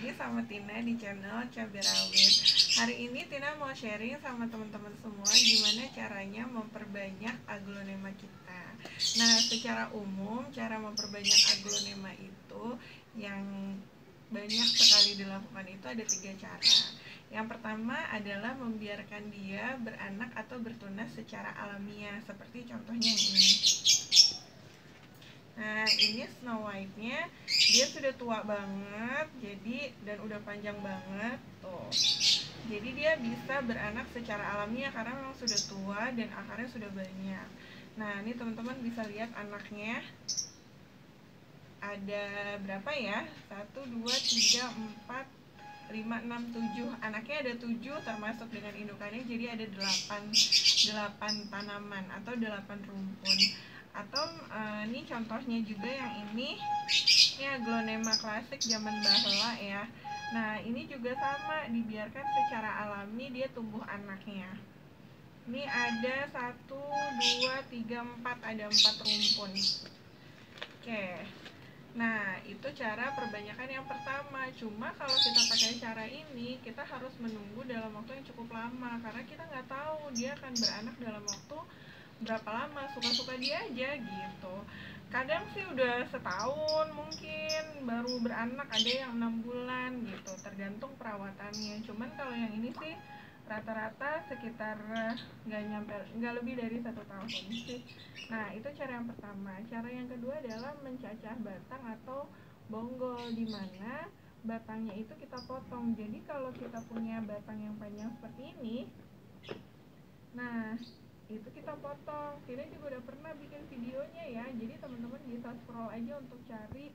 lagi sama Tina di channel Cabai Rawit. Hari ini Tina mau sharing sama teman-teman semua gimana caranya memperbanyak aglonema kita. Nah, secara umum cara memperbanyak aglonema itu yang banyak sekali dilakukan itu ada 3 cara. Yang pertama adalah membiarkan dia beranak atau bertunas secara alamiah, seperti contohnya yang ini. Nah, ini Snow White-nya dia sudah tua banget, jadi dan udah panjang banget tuh. Jadi dia bisa beranak secara alamiah karena memang sudah tua dan akarnya sudah banyak. Nah, ini teman-teman bisa lihat anaknya ada berapa ya? 1 2 3 4 5 6 7. Anaknya ada 7 termasuk dengan indukannya, jadi ada 8 tanaman atau 8 rumpun. Atau ini contohnya juga yang ini aglonema klasik zaman bahla ya. Nah, ini juga sama, dibiarkan secara alami dia tumbuh anaknya. Ini ada 1 2 3 4, ada 4 rumpun. Oke. Nah, itu cara perbanyakan yang pertama. Cuma kalau kita pakai cara ini, kita harus menunggu dalam waktu yang cukup lama karena kita nggak tahu dia akan beranak dalam waktu berapa lama, suka-suka dia aja gitu. Kadang sih udah setahun mungkin baru beranak, ada yang 6 bulan gitu, tergantung perawatannya. Cuman kalau yang ini sih rata-rata sekitar nggak lebih dari 1 tahun sih. Nah, itu cara yang pertama. Cara yang kedua adalah mencacah batang atau bonggol, di mana batangnya itu kita potong. Jadi kalau kita punya batang yang panjang seperti ini, nah itu kita potong. Tina juga udah pernah bikin videonya ya, jadi teman-teman bisa scroll aja untuk cari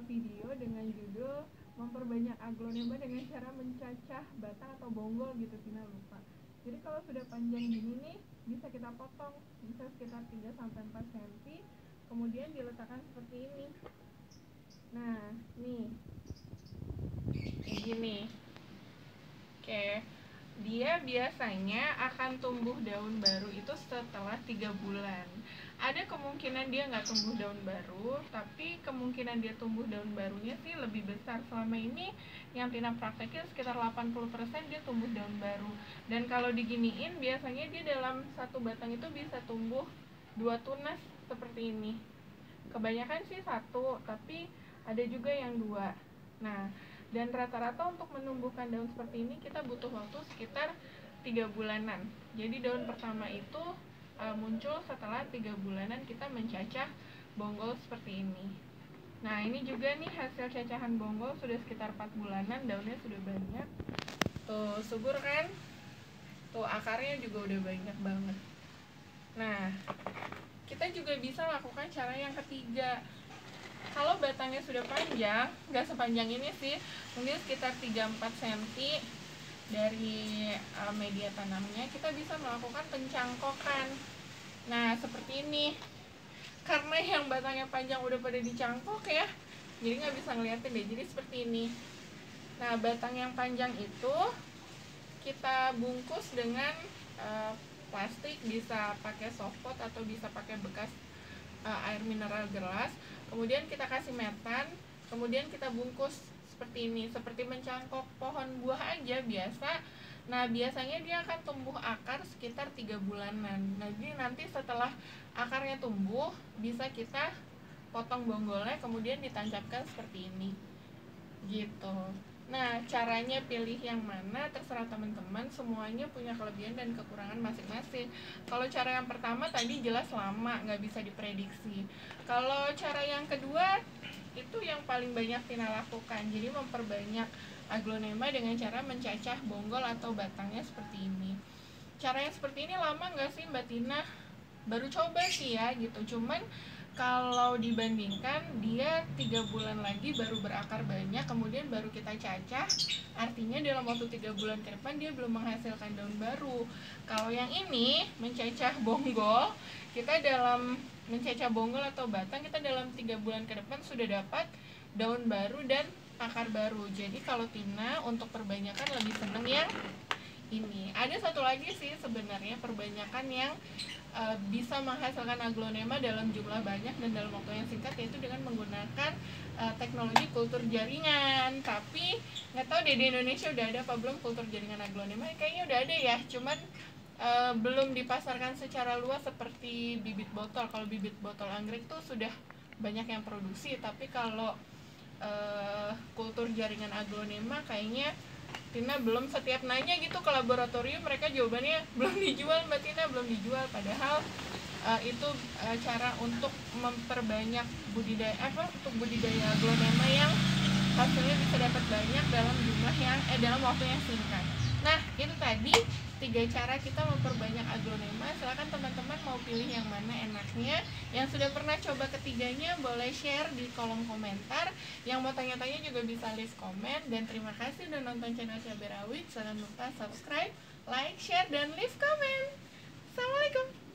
video dengan judul memperbanyak aglonema dengan cara mencacah batang atau bonggol gitu. Tina lupa. Jadi kalau sudah panjang gini nih, bisa kita potong, bisa sekitar 3-4 cm, kemudian diletakkan seperti ini. Nah, nih kayak gini. Oke, dia biasanya akan tumbuh daun baru itu setelah 3 bulan. Ada kemungkinan dia nggak tumbuh daun baru, tapi kemungkinan dia tumbuh daun barunya sih lebih besar. Selama ini yang Tina praktekin sekitar 80% dia tumbuh daun baru. Dan kalau diginiin, biasanya dia dalam satu batang itu bisa tumbuh 2 tunas seperti ini. Kebanyakan sih 1, tapi ada juga yang 2. Nah, dan rata-rata untuk menumbuhkan daun seperti ini kita butuh waktu sekitar 3 bulanan. Jadi daun pertama itu muncul setelah 3 bulanan kita mencacah bonggol seperti ini. Nah, ini juga nih hasil cacahan bonggol sudah sekitar 4 bulanan, daunnya sudah banyak. Tuh, subur kan? Tuh, akarnya juga udah banyak banget. Nah, kita juga bisa lakukan cara yang ketiga. Kalau batangnya sudah panjang, nggak sepanjang ini sih, mungkin sekitar 3-4 cm dari media tanamnya, kita bisa melakukan pencangkokan. Nah, seperti ini. Karena yang batangnya panjang udah pada dicangkok ya, jadi nggak bisa ngeliatin deh. Jadi seperti ini. Nah, batang yang panjang itu kita bungkus dengan plastik, bisa pakai softpot atau bisa pakai bekas air mineral gelas. Kemudian kita kasih metan, kemudian kita bungkus seperti ini, seperti mencangkok pohon buah aja biasa. Nah, biasanya dia akan tumbuh akar sekitar 3 bulanan. Nah, jadi nanti setelah akarnya tumbuh, bisa kita potong bonggolnya, kemudian ditancapkan seperti ini gitu. Nah, caranya pilih yang mana terserah teman-teman, semuanya punya kelebihan dan kekurangan masing-masing. Kalau cara yang pertama tadi jelas lama, nggak bisa diprediksi. Kalau cara yang kedua, itu yang paling banyak Tina lakukan. Jadi memperbanyak aglonema dengan cara mencacah bonggol atau batangnya seperti ini. Cara yang seperti ini lama nggak sih Mbak Tina? Baru coba sih ya gitu, cuman kalau dibandingkan dia 3 bulan lagi baru berakar banyak, kemudian baru kita cacah, artinya dalam waktu 3 bulan ke depan dia belum menghasilkan daun baru. Kalau yang ini mencacah bonggol, kita dalam mencacah bonggol atau batang, kita dalam 3 bulan ke depan sudah dapat daun baru dan akar baru. Jadi kalau Tina untuk perbanyakan lebih seneng yang ini. Ada satu lagi sih sebenarnya, perbanyakan yang bisa menghasilkan aglonema dalam jumlah banyak dan dalam waktu yang singkat, yaitu dengan menggunakan teknologi kultur jaringan. Tapi nggak tahu deh di Indonesia udah ada apa belum kultur jaringan aglonema. Kayaknya udah ada ya, cuman belum dipasarkan secara luas seperti bibit botol. Kalau bibit botol anggrek tuh sudah banyak yang produksi, tapi kalau kultur jaringan aglonema kayaknya Tina belum. Setiap nanya gitu ke laboratorium, mereka jawabannya belum dijual Mbak Tina, belum dijual. Padahal itu cara untuk memperbanyak untuk budidaya aglonema yang hasilnya bisa dapat banyak dalam jumlah yang dalam waktu yang singkat. Nah, itu tadi 3 cara kita memperbanyak aglonema. Silakan teman-teman mau pilih yang mana enaknya. Yang sudah pernah coba ketiganya boleh share di kolom komentar. Yang mau tanya-tanya juga bisa list komen. Dan terima kasih udah nonton channel Cabai Rawit. Jangan lupa subscribe, like, share, dan leave comment. Assalamualaikum.